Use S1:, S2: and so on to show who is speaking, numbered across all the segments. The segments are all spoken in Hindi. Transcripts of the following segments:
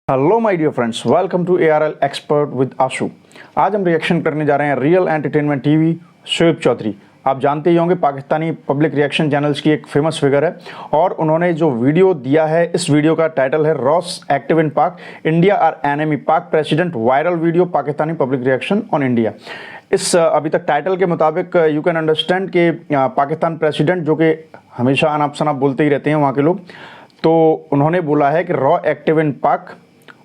S1: Hello my dear friends, welcome to ARL expert with Ashu. आज हम रिएक्शन करने जा रहे हैं real entertainment TV Shoaib Chaudhary. आप जानते ही होंगे पाकिस्तानी पब्लिक रिएक्शन चैनल्स की एक फेमस फिगर है और उन्होंने जो वीडियो दिया है, इस वीडियो का टाइटल है रॉस एक्टिव इन पाक, इंडिया आर एनिमी, पाक president viral video Pakistani public reaction on India. इस अभी तक टाइटल के मुताबिक यू कैन अंडरस्टैंड कि पाकिस्तान प्रेसिडेंट, जो कि हमेशा अनाप शनाप बोलते ही रहते हैं वहाँ के लोग, तो उन्होंने बोला है कि रॉ एक्टिव इन पाक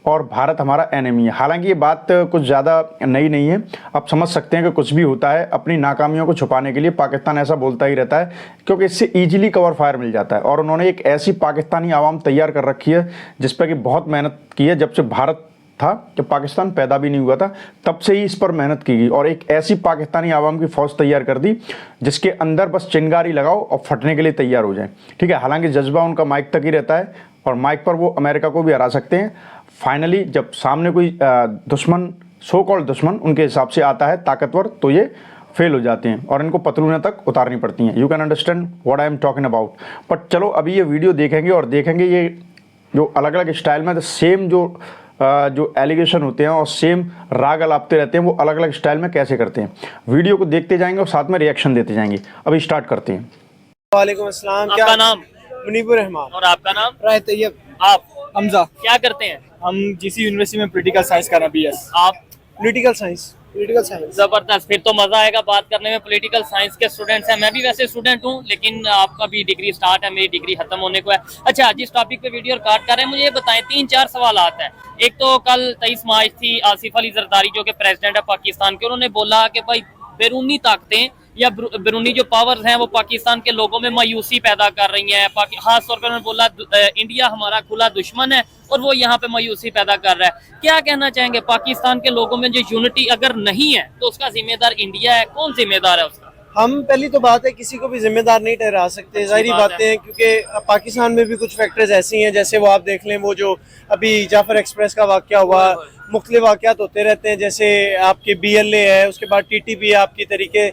S1: और भारत हमारा एनिमी है। हालांकि ये बात कुछ ज़्यादा नई नहीं है, आप समझ सकते हैं कि कुछ भी होता है अपनी नाकामियों को छुपाने के लिए पाकिस्तान ऐसा बोलता ही रहता है, क्योंकि इससे ईजिली कवर फायर मिल जाता है। और उन्होंने एक ऐसी पाकिस्तानी आवाम तैयार कर रखी है जिस पर कि बहुत मेहनत की है। जब से भारत था, जब पाकिस्तान पैदा भी नहीं हुआ था, तब से ही इस पर मेहनत की गई और एक ऐसी पाकिस्तानी आवाम की फ़ौज तैयार कर दी जिसके अंदर बस चिंगारी लगाओ और फटने के लिए तैयार हो जाए। ठीक है, हालांकि जज्बा उनका माइक तक ही रहता है और माइक पर वो अमेरिका को भी हरा सकते हैं। फाइनली जब सामने कोई दुश्मन, सो कॉल्ड दुश्मन उनके हिसाब से आता है ताकतवर, तो ये फेल हो जाते हैं और इनको पतलूने तक उतारनी पड़ती हैं। You can understand what I am talking about. But चलो अभी ये वीडियो देखेंगे और देखेंगे ये जो अलग अलग स्टाइल में सेम जो एलिगेशन होते हैं और सेम राग अलापते रहते हैं, वो अलग अलग स्टाइल में कैसे करते हैं। वीडियो को देखते जाएंगे और साथ में रिएक्शन देते जाएंगे। अभी स्टार्ट करते हैं।
S2: वालेकुम अस्सलाम।
S3: आपका नाम?
S2: मुनीबुर रहमान।
S3: और आपका नाम?
S2: राय तैयब।
S3: आप
S2: हमजा।
S3: क्या करते हैं?
S2: हम जीसी यूनिवर्सिटी में पॉलिटिकल साइंस कर रहे हैं, बीएस।
S3: आप?
S2: Political science. Political science.
S3: जबरदस्त, फिर तो मजा आएगा बात करने में। पॉलिटिकल साइंस के स्टूडेंट्स हैं, मैं भी वैसे स्टूडेंट हूँ, लेकिन आपका भी डिग्री स्टार्ट है, मेरी डिग्री खत्म होने को है। अच्छा, जिस टॉपिक पे वीडियो रिकॉर्ड कर रहे हैं, मुझे ये बताएं, 3-4 सवाल आते हैं। एक तो कल 23 मार्च थी, आसिफ अली जरदारी जो कि प्रेसिडेंट है पाकिस्तान के, उन्होंने बोला कि भाई बैरूनी ताकतें या बैरूनी जो पावर्स हैं वो पाकिस्तान के लोगों में मायूसी पैदा कर रही हैं। खास तौर पर उन्होंने बोला इंडिया हमारा खुला दुश्मन है और वो यहाँ पे मायूसी पैदा कर रहा है। क्या कहना चाहेंगे, पाकिस्तान के लोगों में जो यूनिटी अगर नहीं है तो उसका जिम्मेदार इंडिया है? कौन जिम्मेदार है उसका?
S2: हम पहली तो बात है, किसी को भी जिम्मेदार नहीं ठहरा सकते, जाहिर बातें हैं, क्योंकि पाकिस्तान में भी कुछ फैक्टर्स ऐसी हैं, जैसे वो आप देख लें, वो जो अभी जाफर एक्सप्रेस का वाकया हुआ, मुख्तलिफ वाक़यात होते रहते हैं, जैसे आपके BLA है, उसके बाद TTP आपकी तरीके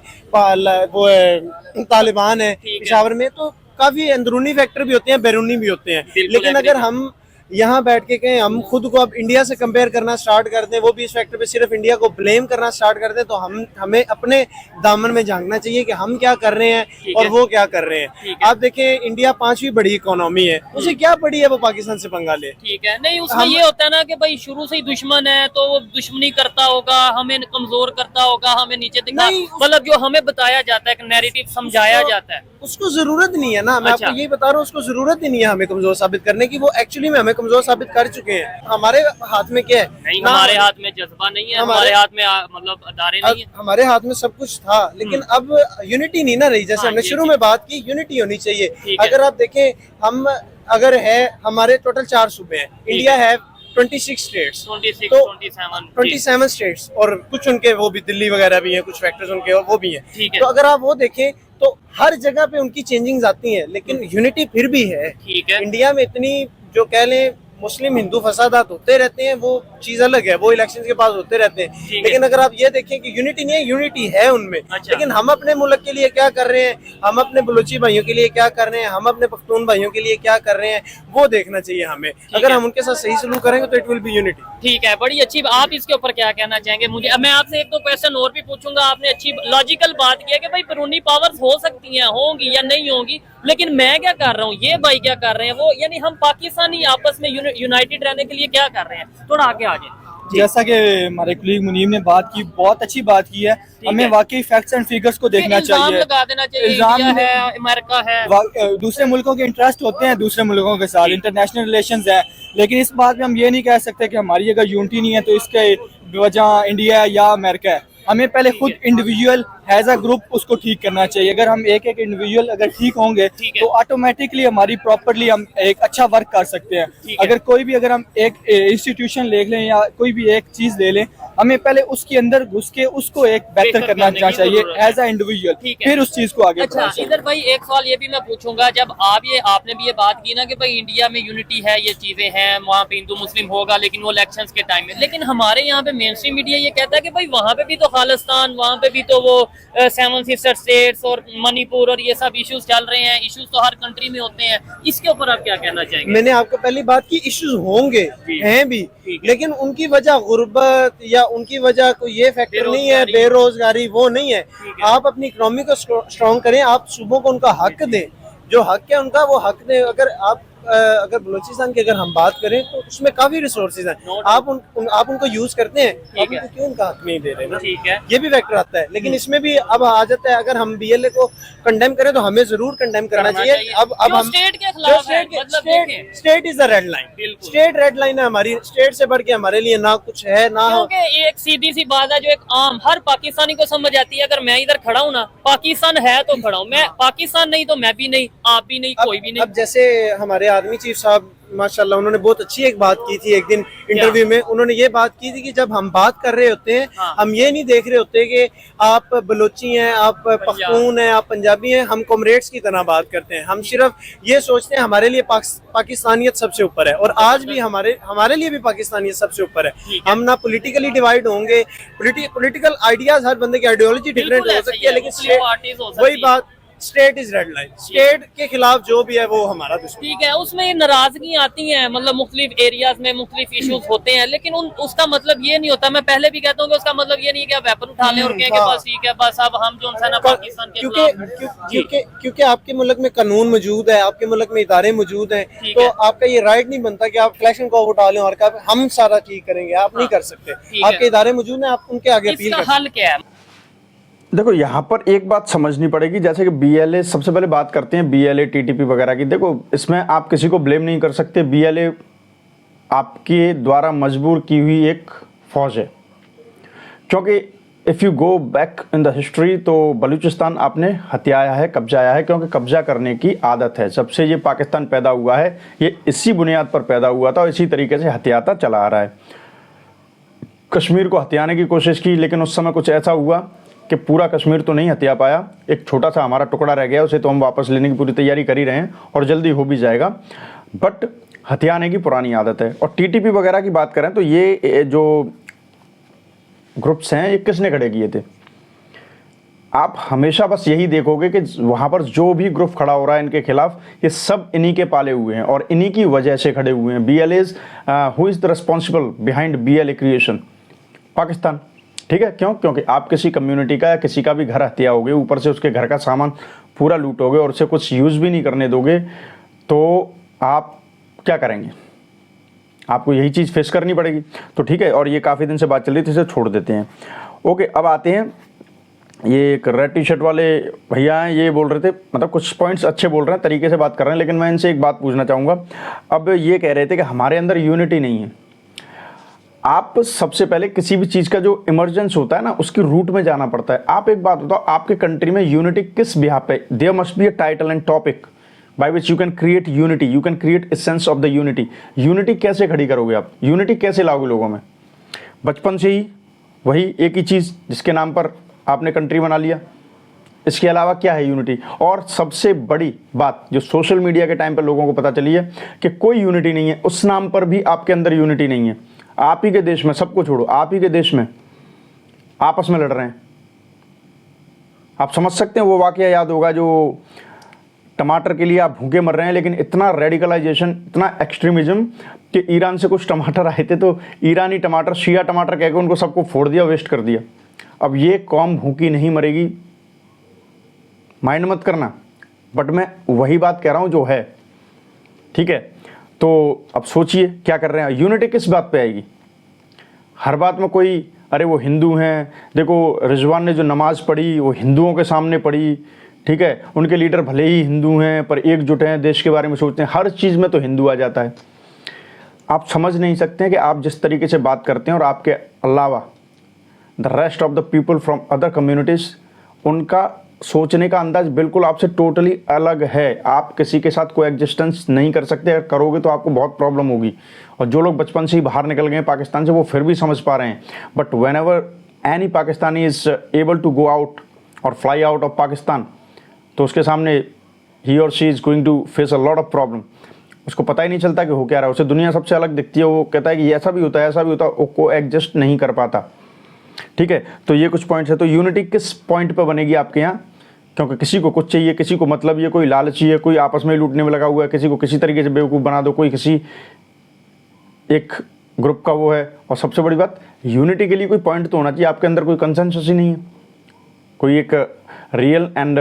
S2: वो तालिबान है पेशावर में, तो काफ़ी अंदरूनी फैक्टर भी होते हैं, बैरूनी भी होते हैं। लेकिन अगर हम यहाँ बैठ के कहें हम खुद को अब इंडिया से कंपेयर करना स्टार्ट कर दें, वो भी इस फैक्टर पे सिर्फ इंडिया को ब्लेम करना स्टार्ट कर दें, तो हमें अपने दामन में झांकना चाहिए कि हम क्या कर रहे हैं और वो क्या कर रहे हैं। आप देखें, इंडिया 5वीं बड़ी इकोनॉमी है, उसे क्या पड़ी है वो पाकिस्तान से पंगा ले।
S3: ठीक है, नहीं उसमें ये होता है ना कि भाई शुरू से ही दुश्मन है तो वो दुश्मनी करता होगा, हमें कमजोर करता होगा, हमें नीचे दिखा, मतलब जो हमें बताया जाता है, नैरेटिव समझाया जाता है, उसको
S2: जरूरत नहीं है ना। मैं आपको यही बता रहा हूँ, उसको जरूरत ही नहीं है हमें कमजोर साबित करने की। वो एक्चुअली में हमें कमजोर साबित कर चुके हैं। हमारे हाथ में क्या है?
S3: नहीं, हमारे हाथ में जज्बा नहीं है, हमारे हाथ में मतलब अदारे नहीं है।
S2: हमारे हाथ में सब कुछ था, लेकिन अब यूनिटी नहीं ना रही। जैसे हमने शुरू में बात की, यूनिटी होनी चाहिए। अगर आप देखें, हम अगर है, हमारे टोटल 4 सूबे हैं, इंडिया है 26 स्टेट्स, 27 स्टेट्स, और कुछ उनके वो भी दिल्ली वगैरह भी हैं, कुछ फैक्टर्स उनके और वो भी हैं। तो अगर आप वो देखें तो हर जगह पे उनकी चेंजिंग्स आती हैं, लेकिन यूनिटी फिर भी है। इंडिया में इतनी जो कह लें मुस्लिम हिंदू फसादात होते रहते हैं, वो चीज अलग है, वो इलेक्शन के पास होते रहते हैं। लेकिन अगर आप ये देखें कि यूनिटी नहीं है, यूनिटी है उनमें। लेकिन हम अपने मुल्क के लिए क्या कर रहे हैं, हम अपने बलूची भाइयों के लिए क्या कर रहे हैं, हम अपने पख्तून भाइयों के लिए क्या कर रहे हैं, वो देखना चाहिए हमें। अगर हम उनके साथ सही सलूक करेंगे तो इट विल बी यूनिटी।
S3: ठीक है, बड़ी अच्छी। आप इसके ऊपर क्या कहना चाहेंगे? मुझे, मैं आपसे 1-2 क्वेश्चन और भी पूछूंगा। आपने अच्छी लॉजिकल बात की है कि भाई बैरूनी पावर्स हो सकती हैं, होंगी या नहीं होंगी, लेकिन मैं क्या कर रहा हूँ, ये भाई क्या कर रहे हैं, वो यानी हम पाकिस्तानी आपस में यूनाइटेड रहने के लिए क्या कर रहे हैं? थोड़ा आगे आ जाए।
S4: जैसा कि हमारे कुलीग मुनीब ने बात की, बहुत अच्छी बात की है। हमें वाकई फैक्ट्स एंड फिगर्स को देखना चाहिए,
S3: लगा देना चाहिए। इल्जाम है, अमेरिका है,
S4: दूसरे मुल्कों के इंटरेस्ट होते हैं दूसरे मुल्कों के साथ, इंटरनेशनल रिलेशंस है, लेकिन इस बात में हम ये नहीं कह सकते कि हमारी अगर यूनिटी नहीं है तो इसके वजह इंडिया या अमेरिका है। हमें पहले खुद इंडिविजुअल एज अ ग्रुप उसको ठीक करना चाहिए। अगर हम एक इंडिविजुअल अगर ठीक होंगे तो ऑटोमेटिकली हमारी प्रॉपर्ली हम एक अच्छा वर्क कर सकते हैं। अगर कोई भी, अगर हम एक इंस्टीट्यूशन ले लें या कोई भी एक चीज़ ले लें, हमें पहले उसके अंदर घुस के उसको एक बेहतर
S3: बेहतर
S4: करना
S3: करने की
S4: चाहिए
S3: जरूरत है।
S4: एज अ इंडिविजुअल,
S3: ठीक है।
S4: फिर उस चीज को आगे
S3: अच्छा
S4: बढ़ाना चाहिए।
S3: इधर भाई एक सवाल ये भी मैं पूछूंगा, जब आपने भी ये बात की ना कि भाई इंडिया में यूनिटी है, ये चीजें हैं, वहाँ पे हिंदू मुस्लिम होगा लेकिन वो इलेक्शंस के टाइम में, लेकिन हमारे यहाँ पे मेन स्ट्रीम मीडिया ये कहता है कि भाई वहाँ पे भी तो खालिस्तान, वहाँ पे भी तो वो 7 सिस्टर स्टेट्स और मणिपुर और ये सब इश्यूज चल रहे हैं, इश्यूज तो हर कंट्री में होते हैं, इसके ऊपर आप क्या कहना चाहेंगे?
S2: मैंने आपको पहली बात की, इश्यूज होंगे,
S3: जी।
S2: हैं भी,
S3: ठीक है।
S2: लेकिन उनकी वजह गुर्बत या उनकी वजह कोई ये फैक्टर नहीं है,
S3: बेरोजगारी।
S2: बेरोजगारी, वो नहीं है।
S3: ठीक है।
S2: आप अपनी इकोनॉमी को स्ट्रॉन्ग करें, आप सूबों को उनका हक दें, जो हक है उनका वो हक दें। अगर बलूचिस्तान की अगर हम बात करें तो उसमें काफी रिसोर्सेज हैं,
S3: No
S2: आप उनको यूज करते हैं, आप
S3: ठीक है।
S2: उनको क्यों उनका हक नहीं दे रहे ना?
S3: ठीक है।
S2: ये भी फैक्टर आता है, लेकिन इसमें भी अब आ जाता है, अगर हम बीएलए को कंडेम करें तो हमें जरूर कंडेम करना चाहिए। अब
S3: जो
S2: हम
S3: स्टेट के खिलाफ है, मतलब देखें,
S2: state is the red line,
S3: बिल्कुल।
S2: स्टेट रेड लाइन है हमारी। स्टेट से बढ़ के हमारे लिए ना कुछ है ना
S3: क्योंकि एक सीधी सी बात है जो एक आम हर पाकिस्तानी को समझ आती है, अगर मैं इधर खड़ा हूँ ना, पाकिस्तान है तो खड़ा हूँ मैं, पाकिस्तान नहीं तो मैं भी नहीं, आप भी नहीं, कोई भी नहीं।
S2: अब जैसे हमारे आर्मी चीफ साहब माशाल्लाह, उन्होंने बहुत अच्छी एक बात की थी एक दिन इंटरव्यू में। उन्होंने ये बात की थी कि जब हम बात कर रहे होते हैं,
S3: हाँ।
S2: हम ये नहीं देख रहे होते कि आप बलोची हैं, आप पख्तून हैं, आप पंजाबी हैं, हम कॉमरेड्स की तरह बात करते हैं। हम सिर्फ ये सोचते हैं हमारे लिए पाकिस्तानियत सबसे ऊपर है, और आज भी हमारे लिए भी पाकिस्तानियत सबसे ऊपर है।
S3: ठीक है।
S2: हम ना पॉलिटिकली डिवाइड होंगे, पॉलिटिकल आइडियाज, हर बंदे की आइडियोलॉजी डिफरेंट
S3: बिल्कुल
S2: हो
S3: ऐसा ही
S2: सकती है,
S3: है,
S2: लेकिन
S3: मुस्लिम पार्टीज हो सकती
S2: वही
S3: है।
S2: बात, state is red line, state के खिलाफ जो भी है वो हमारा दुश्मन।
S3: ठीक है, उसमें ये नाराजगी आती है, मतलब मुख्तलिफ एरियाज में मुख्तलिफ इश्यूज होते हैं, लेकिन उसका मतलब ये नहीं होता, मैं पहले भी कहता हूँ कि उसका मतलब ये नहीं है कि आप वेपन उठा लें और कहें कि
S2: हाँ।
S3: बस ठीक है, बस अब हम जो है ना पाकिस्तान के खिलाफ।
S2: क्योंकि आपके मुल्क में कानून मौजूद है, आपके मुल्क में इदारे मौजूद हैं,
S3: ठीक
S2: तो
S3: है।
S2: आपका ये राइट नहीं बनता कि आप इलेक्शन को उठा लें और कहा हम सारा ठीक करेंगे। आप नहीं कर सकते,
S3: ठीक है।
S2: आपके इदारे मौजूद हैं, आप उनके आगे अपील
S3: इसका
S2: कर सकते
S3: हल क्या है?
S1: देखो यहाँ पर एक बात समझनी पड़ेगी, जैसे कि बीएलए, सबसे पहले बात करते हैं बीएलए टीटीपी वगैरह की। देखो इसमें आप किसी को ब्लेम नहीं कर सकते, बीएलए आपके द्वारा मजबूर की हुई एक फौज है, क्योंकि if you go back in the history तो बलूचिस्तान आपने हथियाया है, कब्जाया है, क्योंकि कब्जा करने की आदत है। जब से ये पाकिस्तान पैदा हुआ है, ये इसी बुनियाद पर पैदा हुआ था और इसी तरीके से हथियाता चला आ रहा है। कश्मीर को हथियाने की कोशिश की, लेकिन उस समय कुछ ऐसा हुआ कि पूरा कश्मीर तो नहीं हथिया पाया, एक छोटा सा हमारा टुकड़ा रह गया, उसे तो हम वापस लेने की पूरी तैयारी कर ही रहे हैं और जल्दी हो भी जाएगा, बट हथियाने की पुरानी आदत है। और टीटीपी वगैरह की बात करें तो ये जो ग्रुप्स हैं, ये किसने खड़े किए थे? आप हमेशा बस यही देखोगे कि वहाँ पर जो भी ग्रुप खड़ा हो रहा है इनके खिलाफ, ये सब इन्हीं के पाले हुए हैं और इन्हीं की वजह से खड़े हुए हैं। Who is the responsible behind BLA creation? Pakistan. ठीक है, क्यों? क्योंकि आप किसी कम्युनिटी का या किसी का भी घर हत्या होगे, ऊपर से उसके घर का सामान पूरा लूटोगे और उसे कुछ यूज़ भी नहीं करने दोगे, तो आप क्या करेंगे? आपको यही चीज़ फेस करनी पड़ेगी। तो ठीक है, और ये काफ़ी दिन से बात चल रही थी, इसे छोड़ देते हैं। ओके, अब आते हैं, ये एक रेड टी शर्ट वाले भैया हैं, ये बोल रहे थे, मतलब कुछ पॉइंट्स अच्छे बोल रहे हैं, तरीके से बात कर रहे हैं, लेकिन मैं इनसे एक बात पूछना चाहूँगा। अब ये कह रहे थे कि हमारे अंदर यूनिटी नहीं है। आप सबसे पहले किसी भी चीज़ का जो इमरजेंस होता है ना, उसकी रूट में जाना पड़ता है। आप एक बात बताओ, आपके कंट्री में यूनिटी किस बिहाफ पे? There must be a title and topic by which you can create unity, you can create a sense of the unity. Unity कैसे खड़ी करोगे आप? यूनिटी कैसे लाओगे लोगों में? बचपन से ही वही एक ही चीज़ जिसके नाम पर आपने कंट्री बना लिया, इसके अलावा क्या है यूनिटी? और सबसे बड़ी बात जो सोशल मीडिया के टाइम पर लोगों को पता चली है कि कोई यूनिटी नहीं है, उस नाम पर भी आपके अंदर यूनिटी नहीं है। आप ही के देश में, सबको छोड़ो, आप ही के देश में आपस में लड़ रहे हैं। आप समझ सकते हैं वो वाकया याद होगा जो टमाटर के लिए आप भूखे मर रहे हैं, लेकिन इतना रेडिकलाइजेशन, इतना एक्सट्रीमिज्म कि ईरान से कुछ टमाटर आए थे तो ईरानी टमाटर, शिया टमाटर कहकर उनको सबको फोड़ दिया, वेस्ट कर दिया। अब ये कौम भूखी नहीं मरेगी, माइंड मत करना, बट मैं वही बात कह रहा हूँ जो है। ठीक है, तो अब सोचिए क्या कर रहे हैं। यूनिटी किस बात पे आएगी? हर बात में कोई, अरे वो हिंदू हैं, देखो रिजवान ने जो नमाज़ पढ़ी वो हिंदुओं के सामने पढ़ी, ठीक है, उनके लीडर भले ही हिंदू हैं पर एकजुट हैं, देश के बारे में सोचते हैं, हर चीज़ में तो हिंदू आ जाता है। आप समझ नहीं सकते हैं कि आप जिस तरीके से बात करते हैं और आपके अलावा the rest of the people from other communities, उनका सोचने का अंदाज बिल्कुल आपसे टोटली अलग है। आप किसी के साथ कोई एग्जिस्टेंस नहीं कर सकते, अगर करोगे तो आपको बहुत प्रॉब्लम होगी। और जो लोग बचपन से ही बाहर निकल गए पाकिस्तान से वो फिर भी समझ पा रहे हैं, but whenever any Pakistani is able to go out or fly out of Pakistan, तो उसके सामने ही और she is going to face a lot of problem. उसको पता ही नहीं चलता कि हो क्या रहा है, उसे दुनिया सबसे अलग दिखती है। वो कहता है कि ऐसा भी होता है, ऐसा भी होता है, वो को एडजस्ट नहीं कर पाता। ठीक है, तो ये कुछ पॉइंट्स है। तो यूनिटी किस पॉइंट पे बनेगी आपके यहाँ? क्योंकि किसी को कुछ चाहिए, किसी को मतलब ये, कोई लालची है, कोई आपस में ही लूटने में लगा हुआ है, किसी को किसी तरीके से बेवकूफ़ बना दो, कोई किसी एक ग्रुप का वो है। और सबसे बड़ी बात, यूनिटी के लिए कोई पॉइंट तो होना चाहिए आपके अंदर, कोई कंसेंसस ही नहीं है, कोई एक रियल एंड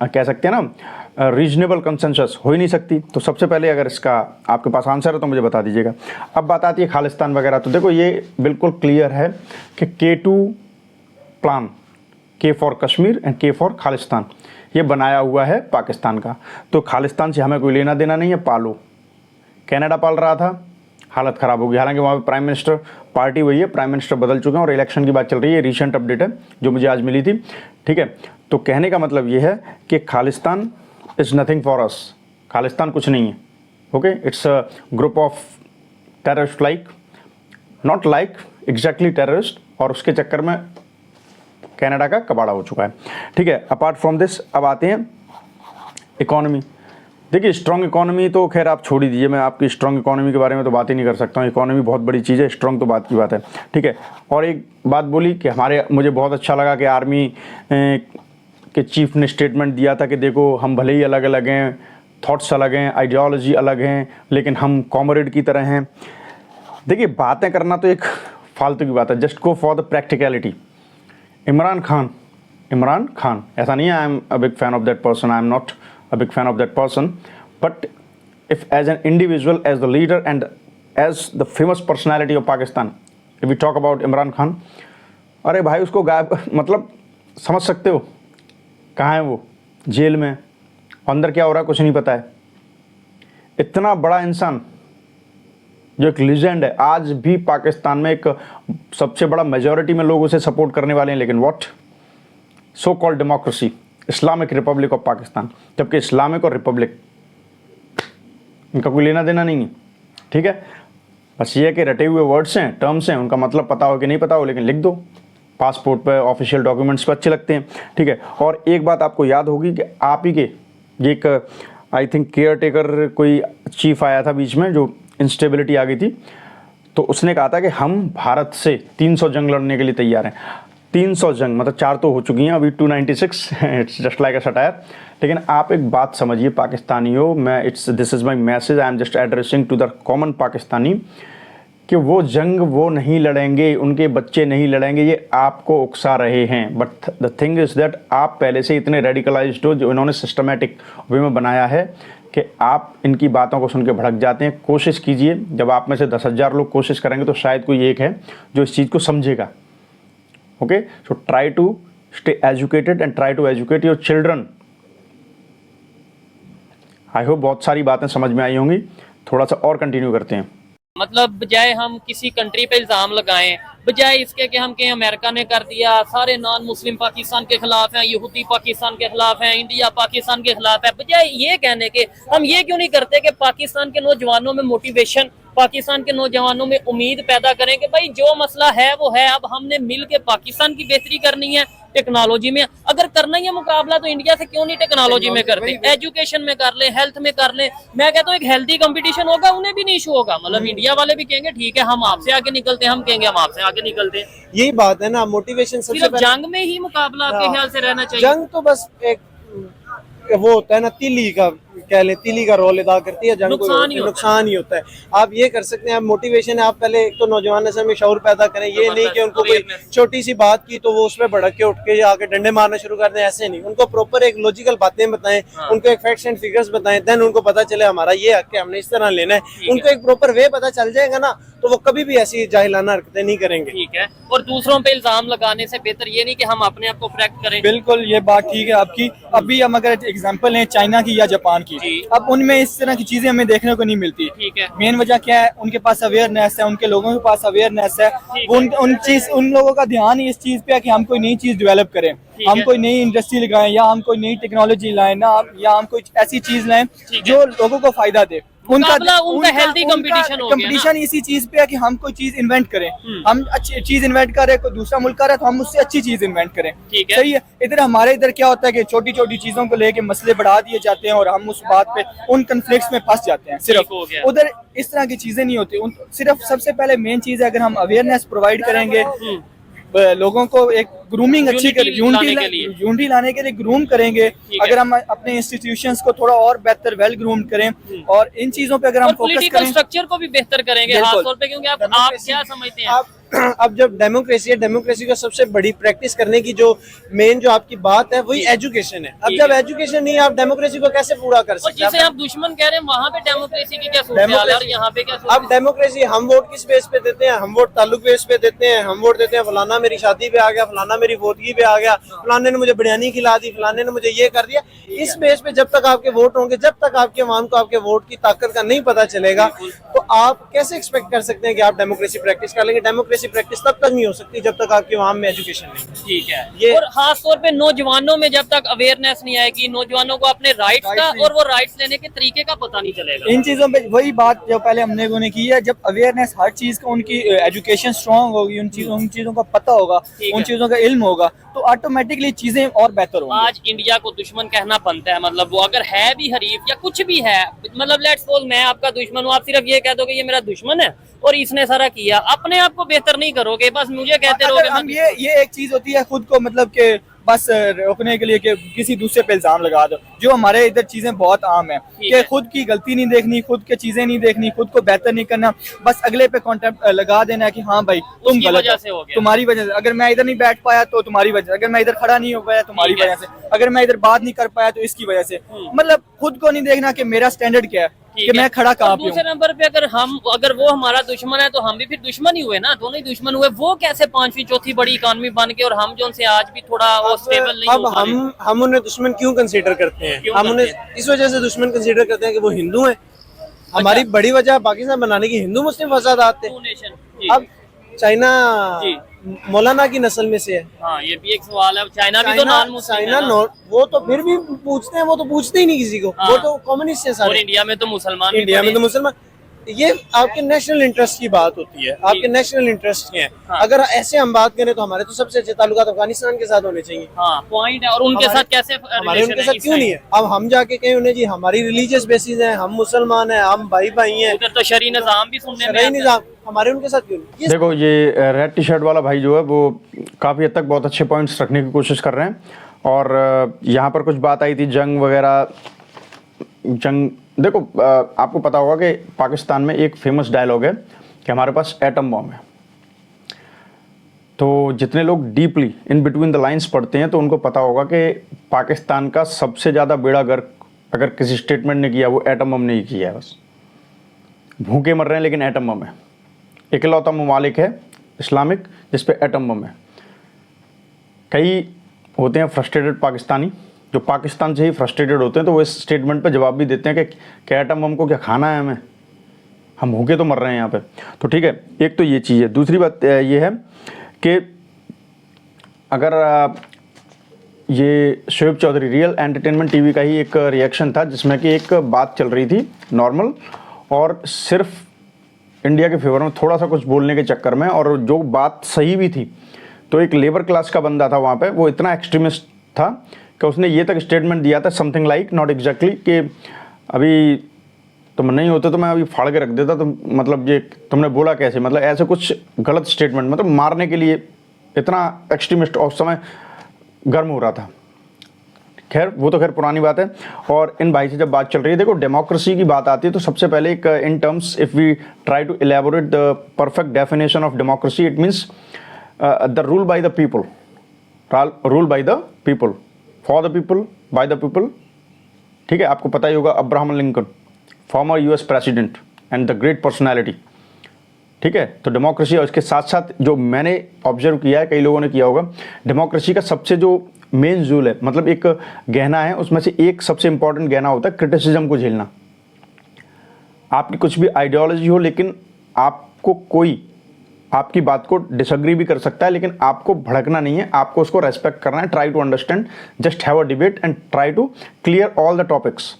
S1: कह सकते हैं ना रीजनेबल कंसेंसस हो ही नहीं सकती। तो सबसे पहले अगर इसका आपके पास आंसर है तो मुझे बता दीजिएगा। अब बात आती है खालिस्तान वगैरह, तो देखो ये बिल्कुल क्लियर है कि K2 plan, K for Kashmir and K for Khalistan, ये बनाया हुआ है पाकिस्तान का। तो खालिस्तान से हमें कोई लेना देना नहीं है, पालो। कनाडा पाल रहा था, हालत ख़राब होगी। हालांकि वहाँ पे प्राइम मिनिस्टर पार्टी वही है, प्राइम मिनिस्टर बदल चुके हैं और इलेक्शन की बात चल रही है। रिसेंट अपडेट है जो मुझे आज मिली थी। ठीक है, तो कहने का मतलब ये है कि Khalistan is nothing for us. Khalistan कुछ नहीं है। Okay, it's a group of terrorist, not like exactly terrorist, और उसके चक्कर में कनाडा का कबाड़ा हो चुका है। ठीक है, अपार्ट फ्रॉम दिस अब आते हैं इकोनॉमी। देखिए स्ट्रॉन्ग इकोनॉमी तो खैर आप छोड़ ही दीजिए, मैं आपकी स्ट्रॉन्ग इकोनॉमी के बारे में तो बात ही नहीं कर सकता हूँ। इकोनॉमी बहुत बड़ी चीज़ है, स्ट्रॉन्ग तो बात की बात है। ठीक है, और एक बात बोली कि मुझे बहुत अच्छा लगा कि आर्मी के चीफ ने स्टेटमेंट दिया था कि देखो हम भले ही अलग अलग हैं, थॉट्स अलग हैं, आइडियोलॉजी अलग हैं, लेकिन हम कॉमरेड की तरह हैं। देखिए बातें करना तो एक फालतू की बात है, just go for the practicality. Imran Khan ऐसा नहीं है I am a big fan of that person, I am not a big fan of that person, but if as an individual, as the leader and as the famous personality of Pakistan, if we talk about Imran Khan, अरे भाई उसको गायब, मतलब समझ सकते हो कहाँ है वो? जेल में, अंदर क्या हो रहा है कुछ नहीं पता है। इतना बड़ा इंसान जो एक लीजेंड है, आज भी पाकिस्तान में एक सबसे बड़ा मेजॉरिटी में लोग उसे सपोर्ट करने वाले हैं, लेकिन what so called democracy, Islamic Republic of Pakistan, जबकि इस्लामिक और रिपब्लिक इनका कोई लेना देना नहीं है। ठीक है, बस ये है कि रटे हुए वर्ड्स हैं, टर्म्स हैं, उनका मतलब पता हो कि नहीं पता हो, लेकिन लिख दो पासपोर्ट पे, ऑफिशियल डॉक्यूमेंट्स पे अच्छे लगते हैं। ठीक है, और एक बात आपको याद होगी कि आप ही के ये एक आई थिंक केयर टेकर कोई चीफ आया था बीच में, जो इंस्टेबिलिटी आ गई थी, तो उसने कहा था कि हम भारत से 300 जंग लड़ने के लिए तैयार हैं। 300 जंग मतलब 4 तो हो चुकी हैं, अभी 296, it's just like a satire. लेकिन आप एक बात समझिए पाकिस्तानियों, this is my message, I am just addressing to the common Pakistani, कि वो जंग वो नहीं लड़ेंगे, उनके बच्चे नहीं लड़ेंगे, ये आपको उकसा रहे हैं। But the thing is that आप पहले से इतने रेडिकलाइज्ड हो, जो इन्होंने सिस्टमेटिक वे में बनाया है कि आप इनकी बातों को सुन के भड़क जाते हैं। कोशिश कीजिए, जब आप में से 10,000 लोग कोशिश करेंगे तो शायद कोई एक है जो इस चीज़ को समझेगा। Okay, so try to stay educated and try to educate your children. I hope बहुत सारी बातें समझ में आई होंगी। थोड़ा सा और कंटिन्यू करते हैं।
S3: मतलब बजाय हम किसी कंट्री पे इल्जाम लगाएं, बजाय इसके कि हम कहें अमेरिका ने कर दिया, सारे नॉन मुस्लिम पाकिस्तान के खिलाफ हैं, यहूदी पाकिस्तान के खिलाफ हैं, इंडिया पाकिस्तान के खिलाफ है, बजाय ये कहने के हम ये क्यों नहीं करते कि पाकिस्तान के नौजवानों में मोटिवेशन, पाकिस्तान के नौजवानों में उम्मीद पैदा करें कि भाई जो मसला है वो है, अब हमने मिल के पाकिस्तान की बेहतरी करनी है। टेक्नोलॉजी में अगर करना ही है मुकाबला, तो इंडिया से क्यों नहीं टेक्नोलॉजी में करते, एजुकेशन में कर ले, हेल्थ में कर ले। मैं कहता हूँ एक हेल्दी कंपटीशन होगा, उन्हें भी नहीं इशू होगा। मतलब इंडिया वाले भी कहेंगे ठीक है हम आपसे आगे निकलते हैं, हम कहेंगे हम आपसे आगे निकलते हैं।
S2: यही बात है ना, मोटिवेशन सबसे
S3: सिर्फ जंग में ही मुकाबला आपके ख्याल से रहना चाहिए?
S2: जंग तो बस एक वो होता है ना, तीली का कह ले, तीली का रोल अदा करती है, जंग नुकसान ही होता है। आप ये कर सकते हैं, मोटिवेशन है, आप पहले एक तो नौजवान नस्ल में शऊर पैदा करें। ये नहीं कि उनको कोई छोटी सी बात की तो वो उस पर भड़क के उठ के आके डंडे मारना शुरू कर दें, ऐसे नहीं। उनको प्रॉपर एक लॉजिकल बातें बताएं, उनको एक फैक्ट्स एंड फिगर्स बताएं, देन उनको पता चले हमारा ये हक है, हमने इस तरह लेना है। उनको एक प्रॉपर वे पता चल जाएगा ना, तो वो कभी भी ऐसी जाहिलाना हरकतें नहीं करेंगे।
S3: ठीक है, और दूसरों पे इल्जाम लगाने से बेहतर ये नहीं कि हम अपने आप को करेक्ट करें।
S4: बिल्कुल, ये बात ठीक है आपकी। अभी हम अगर एग्जांपल लें चाइना की या जापान की,
S3: जी।
S4: अब उनमें इस तरह की चीजें हमें देखने को नहीं मिलती।
S3: ठीक है।
S4: मेन वजह क्या है, उनके पास अवेयरनेस है, उनके लोगों के पास अवेयरनेस है।
S3: ठीक
S4: वो
S3: है।
S4: उन लोगों का ध्यान ही इस चीज पे है कि हम कोई नई चीज डेवलप करें,
S3: ठीक
S4: हम
S3: है।
S4: कोई नई इंडस्ट्री लगाएं, या हम कोई नई टेक्नोलॉजी लाएं ना, या हम कोई ऐसी चीज लाएं
S3: ठीक है।
S4: जो लोगों को फायदा दे।
S3: मुकाबला उनका healthy competition हो गया ना।
S4: कंपटीशन इसी चीज पे है कि हम कोई चीज इन्वेंट करें, हम अच्छी चीज इन्वेंट करें, कोई दूसरा मुल्क कर रहा है तो हम उससे अच्छी चीज इन्वेंट करें।
S3: ठीक है।
S4: सही है। इधर हमारे इधर क्या होता है कि छोटी छोटी चीजों को लेके मसले बढ़ा दिए जाते हैं और हम उस बात पे उन कन्फ्लिक्ट्स में फंस जाते हैं। सिर्फ
S3: हो गया।
S4: उधर इस तरह की चीजें नहीं होती। सिर्फ सबसे पहले मेन चीज है, अगर हम अवेयरनेस प्रोवाइड करेंगे, लोगों को एक ग्रूमिंग अच्छी
S3: Unity लाने के लिए।
S4: यूनिटी लाने के लिए ग्रूम करेंगे।
S3: है।
S4: अगर हम अपने इंस्टीट्यूशंस को थोड़ा और बेहतर वेल ग्रूम्ड करें और इन चीजों पे अगर हम
S3: और
S4: फोकस
S3: पॉलिटिकल
S4: करें,
S3: स्ट्रक्चर को भी बेहतर करेंगे
S4: बिल्कुल।
S3: खासतौर पे, क्योंकि आप क्या समझते हैं?
S2: अब जब डेमोक्रेसी है, डेमोक्रेसी को सबसे बड़ी प्रैक्टिस करने की जो मेन जो आपकी बात है वही एजुकेशन है। अब
S3: ठीक
S2: जब
S3: है।
S2: एजुकेशन नहीं है, आप डेमोक्रेसी को कैसे पूरा कर
S3: और
S2: सकते
S3: जिसे
S2: हैं?
S3: आप दुश्मन कह रहे हैं वहाँ पे डेमोक्रेसी की क्या सूरत है और यहाँ पे क्या सूरत
S2: अब डेमोक्रेसी हम वोट किस बेस पे देते हैं? हम वोट ताल्लुक बेस पे देते हैं। हम वोट देते हैं फलाना मेरी शादी पे आ गया, फलाना मेरी वोटगी पे आ गया, फलाने ने मुझे बिरयानी खिला दी, फलाने ने मुझे ये कर दिया। इस बेस पे जब तक आपके वोट होंगे, जब तक आपके अवाम को आपके वोट की ताकत का नहीं पता चलेगा, तो आप कैसे एक्सपेक्ट कर सकते हैं कि आप डेमोक्रेसी प्रैक्टिस कर लेंगे? डेमोक्रेसी प्रैक्टिस तब तक नहीं हो सकती जब तक आपके अवाम में एजुकेशन नहीं है।
S3: ठीक है।
S2: ये-
S3: और खास तौर पे नौजवानों में जब तक अवेयरनेस नहीं आएगी, नौजवानों को अपने राइट्स का
S4: Rights
S3: और वो राइट्स लेने के तरीके का पता नहीं चलेगा।
S4: इन चीजों पे वही बात जो पहले हमने उन्हें की है, जब अवेयरनेस हर चीज का, उनकी एजुकेशन स्ट्रांग होगी, उन चीजों का पता होगा,
S3: ठीक
S4: उन
S3: है।
S4: चीजों का इल्म होगा, तो ऑटोमेटिकली चीजें और बेहतर होंगी।
S3: आज इंडिया को दुश्मन कहना बनता है, मतलब वो अगर है भी हरीफ या कुछ भी है, मतलब लेट्स सपोज मैं आपका दुश्मन हूँ, आप सिर्फ ये कह दोगे ये मेरा दुश्मन है और इसने सारा किया, अपने आप को बेहतर नहीं करोगे, बस मुझे कहते
S4: अगर
S3: रहोगे।
S4: हम ये एक चीज होती है खुद को मतलब कि बस रोकने के लिए कि किसी दूसरे पे इल्जाम लगा दो, जो हमारे इधर चीजें बहुत आम है
S3: ठीक
S4: कि
S3: है।
S4: खुद की गलती नहीं देखनी, खुद के चीजें नहीं देखनी, खुद को बेहतर नहीं करना, बस अगले पे कॉन्टेक्ट लगा देना कि हाँ भाई तुम
S3: उसकी
S4: गलत
S3: वजह
S4: हो,
S3: से हो गया।
S4: तुम्हारी वजह से। अगर मैं इधर नहीं बैठ पाया तो तुम्हारी वजह से, अगर मैं इधर खड़ा नहीं हो पाया तुम्हारी
S3: ठीक है।
S4: वजह से, अगर मैं इधर बात नहीं कर पाया तो इसकी वजह से। मतलब खुद को नहीं देखना कि मेरा स्टैंडर्ड क्या है,
S3: ठीक
S4: कि
S3: है।
S4: मैं खड़ा
S3: और
S4: कहाँ पे
S3: दूसरे
S4: हूँ।
S3: नंबर पे अगर वो हमारा दुश्मन है तो हम भी फिर दुश्मन ही हुए ना, दोनों ही दुश्मन हुए। वो कैसे पांचवी चौथी बड़ी इकानमी बन के, और हम जो उनसे आज भी थोड़ा वो स्टेबल नहीं
S2: अब
S3: हो पा रहे।
S2: हम उन्हें दुश्मन क्यों कंसीडर करते हैं?
S3: क्यों
S2: हम
S3: करते
S2: उन्हें इस वजह से दुश्मन कंसीडर करते हैं कि वो हिंदू हैं। हमारी बड़ी वजह पाकिस्तान बनाने की हिंदू मुस्लिम फसादात थे।
S3: Two nation, जी।
S2: अब चाइना
S3: जी।
S2: मौलाना की नस्ल में से है।
S3: हाँ, ये भी एक सवाल है। चाइना भी तो नॉन मुस्लिम है ना?
S2: वो तो फिर भी पूछते हैं, वो तो पूछते ही नहीं किसी को।
S3: हाँ।
S2: वो तो कम्युनिस्ट है
S3: और
S2: सारे।
S3: इंडिया में तो मुसलमान भी
S2: इंडिया में
S3: बड़े
S2: तो मुसलमान, ये आपके नेशनल इंटरेस्ट की बात होती है, आपके नेशनल इंटरेस्ट के हैं।
S3: हाँ।
S2: अगर ऐसे हम बात करें तो हमारे तो सबसे अच्छे ताल्लुकात अफगानिस्तान के साथ होने चाहिए।
S3: हाँ, पॉइंट है। और उनके
S2: हमारे-
S3: साथ कैसे
S2: हमारे
S3: relation
S2: उनके
S3: है
S2: साथ
S3: इस
S2: क्यों नहीं
S3: time?
S2: है? अब हम जाके कहें उन्हें जी हमारी रिलीजियस बेसिस है, हम मुसलमान हैं, हम भाई भाई हैं,
S3: उधर तो शरी निजाम भी सुनने में
S2: शरई
S3: आता है।
S2: निजाम, हमारे उनके साथ क्यों नहीं?
S1: देखो ये रेड टी शर्ट वाला भाई जो है वो काफ़ी हद तक बहुत अच्छे पॉइंट्स रखने की कोशिश कर रहे हैं। और यहाँ पर कुछ बात आई थी जंग वगैरह। जंग देखो, आपको पता होगा कि पाकिस्तान में एक फेमस डायलॉग है कि हमारे पास एटम बॉम्ब है। तो जितने लोग deeply in between the lines पढ़ते हैं तो उनको पता होगा कि पाकिस्तान का सबसे ज़्यादा बेड़ा गर्क अगर किसी स्टेटमेंट ने किया वो एटम बम ने ही किया है। बस भूखे मर रहे हैं लेकिन एटम बम है। इकलौता ममालिक है इस्लामिक जिस पे एटम बम है। कई होते हैं फ्रस्ट्रेटेड पाकिस्तानी जो पाकिस्तान से ही फ्रस्ट्रेटेड होते हैं, तो वो इस स्टेटमेंट पे जवाब भी देते हैं कि एटम बम को क्या खाना है हमें, हम भूखे तो मर रहे हैं यहाँ पे। तो ठीक है, एक तो ये चीज़ है। दूसरी बात ये है कि अगर ये Shoaib Chaudhary real entertainment TV का ही एक रिएक्शन था जिसमें कि एक बात चल रही थी नॉर्मल, और सिर्फ इंडिया के फेवर में थोड़ा सा कुछ बोलने के चक्कर में, और जो बात सही भी थी, तो एक लेबर क्लास का बंदा था वहाँ पे, वो इतना एक्सट्रीमिस्ट था कि उसने ये तक स्टेटमेंट दिया था समथिंग लाइक, नॉट एग्जैक्टली, कि अभी तुम नहीं होते तो मैं अभी फाड़ के रख देता, तो मतलब ये तुमने बोला कैसे, मतलब ऐसे कुछ गलत स्टेटमेंट, मतलब मारने के लिए इतना एक्सट्रीमिस्ट उस समय गर्म हो रहा था। खैर वो तो खैर पुरानी बात है। और इन भाई से जब बात चल रही है, देखो डेमोक्रेसी की बात आती है तो सबसे पहले एक in terms if we try to elaborate the perfect definition of democracy, it means the rule by the people, rule by the people, for the people, by the people. ठीक है, आपको पता ही होगा Abraham Lincoln, former US president and the great personality. ठीक है। तो डेमोक्रेसी और इसके साथ साथ जो मैंने ऑब्जर्व किया है, कई लोगों ने किया होगा, डेमोक्रेसी का सबसे जो मेन जूल है, मतलब एक गहना है, उसमें से एक सबसे इंपॉर्टेंट गहना होता है क्रिटिसिज्म को झेलना। आपकी कुछ भी आइडियोलॉजी हो, लेकिन आपको कोई आपकी बात को डिसएग्री भी कर सकता है, लेकिन आपको भड़कना नहीं है, आपको उसको रेस्पेक्ट करना है। Try to understand, just have a debate and try to clear all the topics,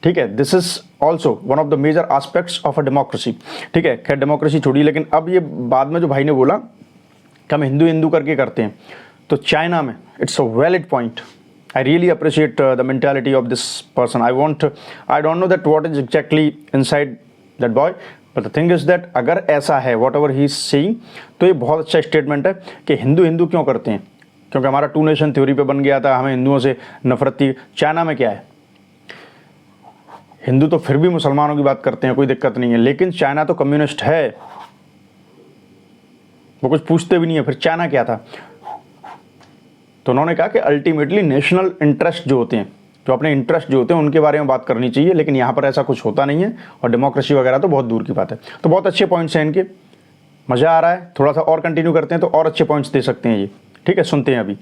S1: ठीक है। This is also one of the major aspects of a democracy, ठीक है। खैर डेमोक्रेसी छोड़िए, लेकिन अब ये बाद में जो भाई ने बोला कि हम हिंदू हिंदू करके करते हैं, तो चाइना में it's a valid point. I really appreciate the mentality of this person. I don't know that what is exactly inside that boy, but the thing is that अगर ऐसा है whatever he is saying, तो ये बहुत अच्छा स्टेटमेंट है कि हिंदू हिंदू क्यों करते हैं, क्योंकि हमारा 2 नेशन थ्योरी पे बन गया था, हमें हिंदुओं से नफरत थी। चाइना में क्या है, हिंदू तो फिर भी मुसलमानों की बात करते हैं, कोई दिक्कत नहीं है, लेकिन चाइना तो कम्युनिस्ट है, वो कुछ पूछते भी नहीं है। फिर चाइना क्या था, तो उन्होंने कहा कि अल्टीमेटली नेशनल इंटरेस्ट जो होते हैं, जो अपने इंटरेस्ट जो होते हैं, उनके बारे में बात करनी चाहिए, लेकिन यहाँ पर ऐसा कुछ होता नहीं है, और डेमोक्रेसी वगैरह तो बहुत दूर की बात है। तो बहुत अच्छे पॉइंट्स हैं इनके, मज़ा आ रहा है। थोड़ा सा और कंटिन्यू करते हैं तो और अच्छे पॉइंट्स दे सकते हैं ये, ठीक है। सुनते हैं अभी।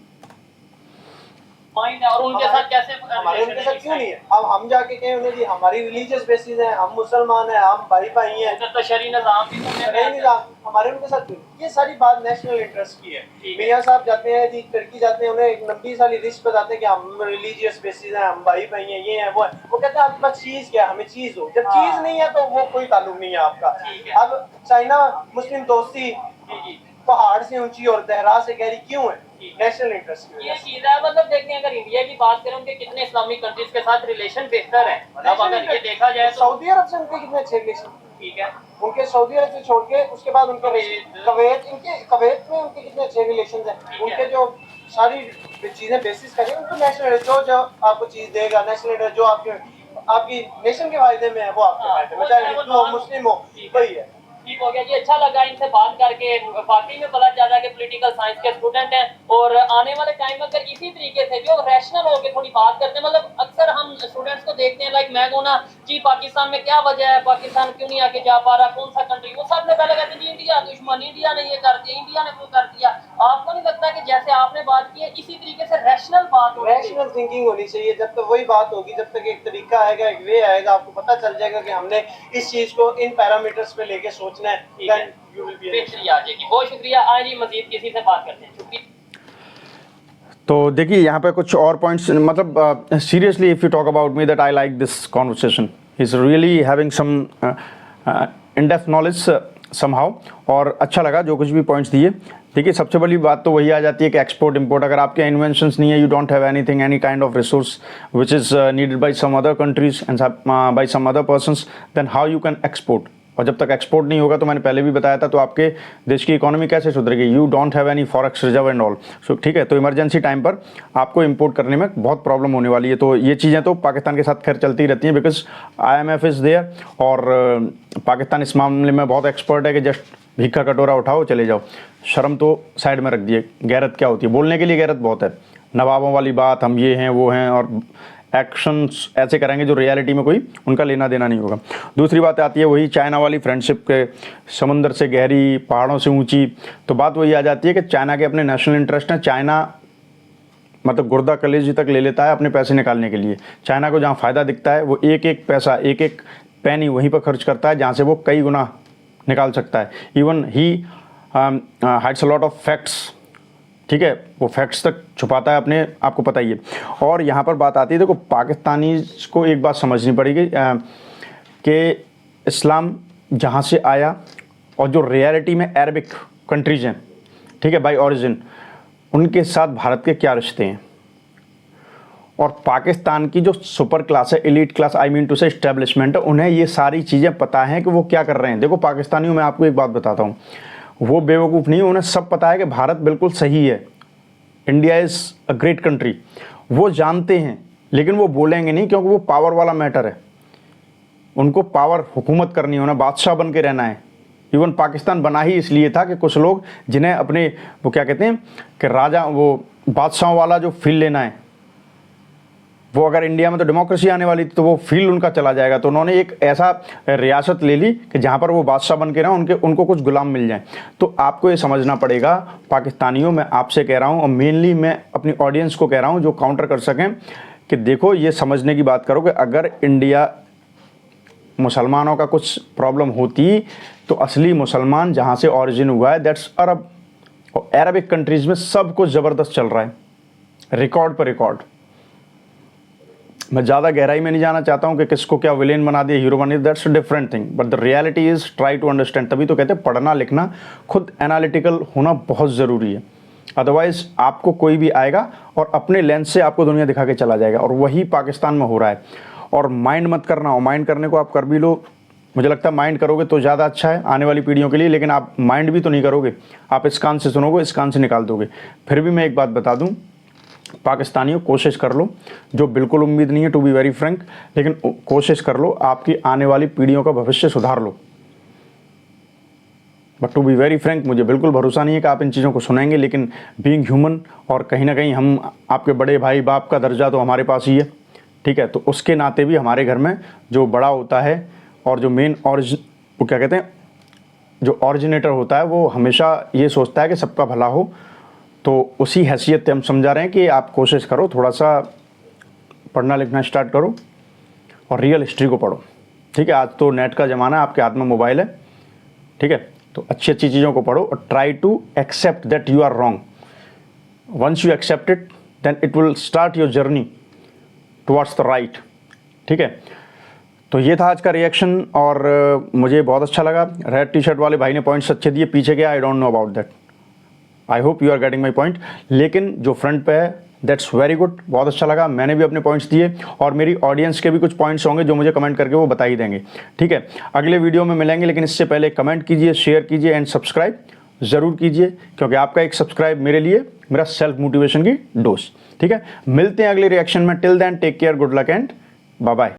S3: पॉइंट है, और उनके साथ कैसे
S2: हमारे उनके साथ क्यों नहीं है। अब हम जाके कहें उन्हें जी हमारी रिलीजियस बेसिस है, हम मुसलमान हैं, हम भाई भाई हैं,
S3: तो शरी निज़ाम भी
S2: नहीं निज़ाम हमारे उनके साथ क्यों। ये सारी बात नेशनल इंटरेस्ट की है। मियाँ साहब जाते हैं जी, टर्की जाते हैं, उन्हें एक लंबी सारी लिस्ट बताते हैं कि हम रिलीजियस बेसिस हैं, हम भाई भाई हैं, ये हैं वो है। वो कहते हैं आपके पास चीज़ क्या है, हमें चीज़ हो। जब चीज़ नहीं है तो वो कोई ताल्लुक नहीं है आपका। अब चाइना मुस्लिम दोस्ती पहाड़ से ऊंची और दहरा से गहरी क्यों है, नेशनल इंटरेस्ट
S3: ये चीज है। मतलब देखते हैं, अगर इंडिया की बात करें, उनके कितने इस्लामिक कंट्रीज के साथ रिलेशन बेहतर है। मतलब अगर ये देखा जाए तो
S2: सऊदी अरब से उनके कितने अच्छे रिलेशन,
S3: ठीक है।
S2: उनके सऊदी अरब से छोड़ के उसके बाद उनके कवैत, इनके कवैत में उनके कितने अच्छे रिलेशन हैं। उनके जो सारी चीजें बेसिस करें, उनको नेशनल जो आपको चीज देगा, नेशनल जो आपकी नेशन के फायदे में है, वो आपके फायदे में, चाहे हिंदू हो मुस्लिम हो, वही है।
S3: ठीक हो गया जी, अच्छा लगा इनसे बात करके। वाकई में पता चल रहा है कि पॉलिटिकल साइंस के स्टूडेंट हैं, और आने वाले टाइम में अगर इसी तरीके से जो रैशनल होकर थोड़ी बात करते हैं, मतलब अक्सर हम स्टूडेंट्स को देखते हैं, लाइक मैं कहूँ ना जी, पाकिस्तान में क्या वजह है, पाकिस्तान क्यों नहीं आके जा पा रहा, कौन सा कंट्री, वो सबसे पहले कहते हैं जी इंडिया दुश्मन, इंडिया ने ये कर दिया, इंडिया ने वो कर दिया। आपको नहीं लगता कि जैसे आपने बात की है, इसी तरीके से रैशनल बात हो,
S2: रैशनल थिंकिंग होनी चाहिए। जब तक वही बात होगी, जब तक एक तरीका आएगा, एक वे आएगा, आपको पता चल जाएगा कि हमने इस चीज को इन पैरामीटर्स पे लेके सोचना है,
S3: बेहतरी आ जाएगी। बहुत शुक्रिया। आज ही मजीद किसी से बात करते हैं, शुक्रिया।
S1: तो देखिए यहाँ पे कुछ और पॉइंट्स, मतलब seriously if you talk about me, that I like this conversation, is really having some in depth knowledge somehow, और अच्छा लगा जो कुछ भी पॉइंट्स दिए। देखिए सबसे बड़ी बात तो वही आ जाती है कि एक्सपोर्ट इंपोर्ट, अगर आपके इन्वेंशंस नहीं है, you don't have anything, any kind of resource which is needed by some other countries and by some other persons, then how you can export. और जब तक एक्सपोर्ट नहीं होगा, तो मैंने पहले भी बताया था, तो आपके देश की इकोनॉमी कैसे सुधरेगी। You don't have any forex reserve and all, so ठीक है। तो इमरजेंसी टाइम पर आपको इंपोर्ट करने में बहुत प्रॉब्लम होने वाली है। तो ये चीज़ें तो पाकिस्तान के साथ खैर चलती रहती हैं, बिकॉज IMF इज़ देयर, और पाकिस्तान इस मामले में बहुत एक्सपर्ट है कि जस्ट भीखा कटोरा उठाओ चले जाओ। शर्म तो साइड में रख दिए, गैरत क्या होती है, बोलने के लिए गैरत बहुत है, नवाबों वाली बात, हम ये हैं वो हैं, और एक्शंस ऐसे करेंगे जो रियलिटी में कोई उनका लेना देना नहीं होगा। दूसरी बात आती है वही चाइना वाली फ्रेंडशिप के, समंदर से गहरी, पहाड़ों से ऊंची। तो बात वही आ जाती है कि चाइना के अपने नेशनल इंटरेस्ट हैं। चाइना मतलब गुर्दा कलेजी तक ले लेता है अपने पैसे निकालने के लिए। चाइना को जहाँ फ़ायदा दिखता है, वो एक एक पैसा, एक एक पैनी वहीं पर खर्च करता है जहाँ से वो कई गुना निकाल सकता है। Even he hides a lot of facts, ठीक है, वो फैक्ट्स तक छुपाता है अपने, आपको पता ही है। और यहाँ पर बात आती है, देखो पाकिस्तानी को एक बात समझनी पड़ेगी कि इस्लाम जहाँ से आया, और जो रियलिटी में अरबिक कंट्रीज़ हैं, ठीक है, बाय ओरिजिन, उनके साथ भारत के क्या रिश्ते हैं। और पाकिस्तान की जो सुपर क्लास है, elite class, I mean to say establishment है, उन्हें ये सारी चीज़ें पता हैं कि वो क्या कर रहे हैं। देखो पाकिस्तानियों में आपको एक बात बताता हूँ, वो बेवकूफ़ नहीं, उन्हें सब पता है कि भारत बिल्कुल सही है, India is a great country, वो जानते हैं, लेकिन वो बोलेंगे नहीं, क्योंकि वो पावर वाला मैटर है। उनको पावर, हुकूमत करनी है, उन्हें बादशाह बन के रहना है। इवन पाकिस्तान बना ही इसलिए था कि कुछ लोग जिन्हें अपने, वो क्या कहते हैं कि राजा, वो बादशाहों वाला जो फील लेना है, वो अगर इंडिया में तो डेमोक्रेसी आने वाली थी तो वो फील उनका चला जाएगा। तो उन्होंने एक ऐसा रियासत ले ली कि जहाँ पर वो बादशाह बन के ना उनको कुछ गुलाम मिल जाए। तो आपको ये समझना पड़ेगा पाकिस्तानियों, मैं आपसे कह रहा हूँ और मेनली मैं अपनी ऑडियंस को कह रहा हूँ जो काउंटर कर सकें, कि देखो ये समझने की बात करो कि अगर इंडिया मुसलमानों का कुछ प्रॉब्लम होती तो असली मुसलमान जहाँ से ऑरिजिन हुआ है दैट्स अरब, और अरबिक कंट्रीज़ में सब कुछ ज़बरदस्त चल रहा है, रिकॉर्ड पर रिकॉर्ड। मैं ज़्यादा गहराई में नहीं जाना चाहता हूँ कि किसको क्या विलेन बना दिया, हीरो बना दिया, that's a different thing, but the reality is try to understand. तभी तो कहते हैं पढ़ना लिखना, खुद एनालिटिकल होना बहुत ज़रूरी है, अदरवाइज़ आपको कोई भी आएगा और अपने लेंस से आपको दुनिया दिखा के चला जाएगा, और वही पाकिस्तान में हो रहा है। और माइंड मत करना हो, माइंड करने को आप कर भी लो, मुझे लगता है माइंड करोगे तो ज़्यादा अच्छा है आने वाली पीढ़ियों के लिए, लेकिन आप माइंड भी तो नहीं करोगे, आप इस कान से सुनोगे इस कान से निकाल दोगे। फिर भी मैं एक बात बता दूं, पाकिस्तानियों कोशिश कर लो, जो बिल्कुल उम्मीद नहीं है टू बी वेरी फ्रैंक, लेकिन कोशिश कर लो, आपकी आने वाली पीढ़ियों का भविष्य सुधार लो। But to be very frank मुझे बिल्कुल भरोसा नहीं है कि आप इन चीज़ों को सुनेंगे, लेकिन बीइंग ह्यूमन और कहीं ना कहीं हम आपके बड़े भाई बाप का दर्जा तो हमारे पास ही है, ठीक है। तो उसके नाते भी हमारे घर में जो बड़ा होता है और जो मेन वो क्या कहते हैं, जो ऑरिजिनेटर होता है, वो हमेशा ये सोचता है कि सबका भला हो। तो उसी हैसियत से हम समझा रहे हैं कि आप कोशिश करो, थोड़ा सा पढ़ना लिखना स्टार्ट करो और रियल हिस्ट्री को पढ़ो, ठीक है। आज तो नेट का ज़माना है, आपके हाथ में मोबाइल है, ठीक है। तो अच्छी अच्छी चीज़ों को पढ़ो और try to accept that you are wrong. Once you accept it then it will start your journey towards the right, ठीक है। तो ये था आज का रिएक्शन और मुझे बहुत अच्छा लगा। रेड टी शर्ट वाले भाई ने पॉइंट्स अच्छे दिए, पीछे क्या I don't know about that, I hope you are getting my point. लेकिन जो फ्रंट पे है दैट्स वेरी गुड, बहुत अच्छा लगा, मैंने भी अपने पॉइंट्स दिए और मेरी ऑडियंस के भी कुछ पॉइंट्स होंगे जो मुझे कमेंट करके वो बता ही देंगे, ठीक है। अगले वीडियो में मिलेंगे, लेकिन इससे पहले कमेंट कीजिए, शेयर कीजिए एंड सब्सक्राइब ज़रूर कीजिए, क्योंकि आपका एक सब्सक्राइब मेरे लिए मेरा सेल्फ मोटिवेशन की डोज, ठीक है। मिलते हैं अगले रिएक्शन में, till then take care, good luck and bye bye.